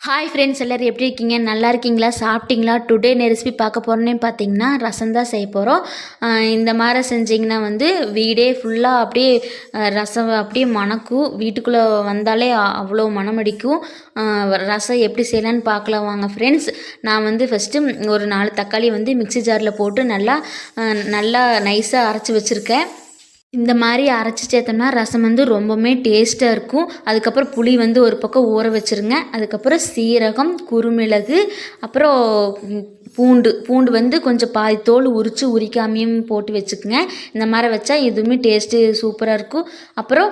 Hi friends, எல்லோரும் எப்படி இருக்கீங்க? நல்லா இருக்கீங்களா? சாப்பிட்டீங்களா? டுடே என்ன ரெசிபி பார்க்க போகிறோன்னே பார்த்தீங்கன்னா ரசம் தான் செய்ய போகிறோம். இந்த மாதிரி செஞ்சிங்கன்னா வீடே ஃபுல்லாக அப்படியே ரசம் அப்படியே மணக்கும். வீட்டுக்குள்ளே வந்தாலே அவ்வளோ மணமடிக்கும். ரசம் எப்படி செய்யலான்னு பார்க்கலாம் வாங்க ஃப்ரெண்ட்ஸ். நான் ஃபஸ்ட்டு ஒரு 4 தக்காளி மிக்ஸி ஜாரில் போட்டு நல்லா நைஸாக அரைச்சி வச்சுருக்கேன். இந்த மாதிரி அரைச்சி சேர்த்தோம்னா ரசம் ரொம்பவுமே டேஸ்ட்டாக இருக்கும். அதுக்கப்புறம் புளி ஒரு பக்கம் ஊற வச்சுருங்க. அதுக்கப்புறம் சீரகம், குறுமிளகு, அப்புறம் பூண்டு கொஞ்சம் பாதி தோல் உரிக்காமையும் போட்டு வச்சுக்கோங்க. இந்த மாதிரி வச்சா இதுவுமே டேஸ்ட்டு சூப்பராக இருக்கும். அப்புறம்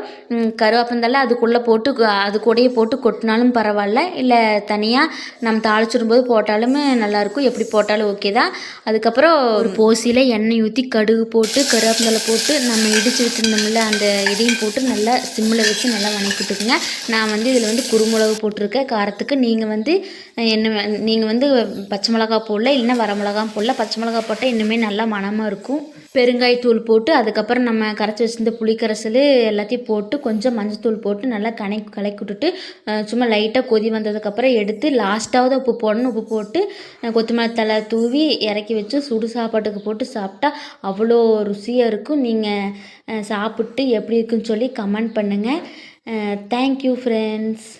கருவேப்பந்தழை அதுக்குள்ளே போட்டு அது கூடயே போட்டு கொட்டினாலும் பரவாயில்ல, இல்லை தனியாக நம்ம தாளிச்சிடும்போது போட்டாலுமே நல்லாயிருக்கும். எப்படி போட்டாலும் ஓகே தான். அதுக்கப்புறம் ஒரு போசியில் எண்ணெய் ஊற்றி கடுகு போட்டு கருவேப்பந்தழை போட்டு நம்ம இடித்து வச்சுருந்தோம்ல அந்த இதையும் போட்டு நல்லா சிம்மில் வச்சு நல்லா வணக்கிட்டுக்குங்க. நான் இதில் குறுமிளகு போட்டிருக்கேன் காரத்துக்கு. நீங்கள் பச்சை மிளகா போடல, இல்லைன்னா வரமிளகாவும் போடல. பச்சை மிளகா போட்டால் இன்னுமே நல்லா மணமாக இருக்கும். பெருங்காயத்தூள் போட்டு அதுக்கப்புறம் நம்ம கரைச்சி வச்சுருந்த புளிக்கரைசல் எல்லாத்தையும் போட்டு கொஞ்சம் மஞ்சத்தூள் போட்டு நல்லா கலக்கி விட்டுட்டு சும்மா லைட்டாக கொதி வந்ததுக்கப்புறம் எடுத்து லாஸ்ட்டாவது உப்பு போடணும். உப்பு போட்டு கொத்தமல்லி தழை தூவி இறக்கி வச்சு சுடு சாப்பாட்டுக்கு போட்டு சாப்பிட்டா அவ்வளோ ருசியாக இருக்கும். நீங்கள் சாப்பிட்டு எப்படி இருக்குன்னு சொல்லி கமெண்ட் பண்ணுங்கள். Thank you friends.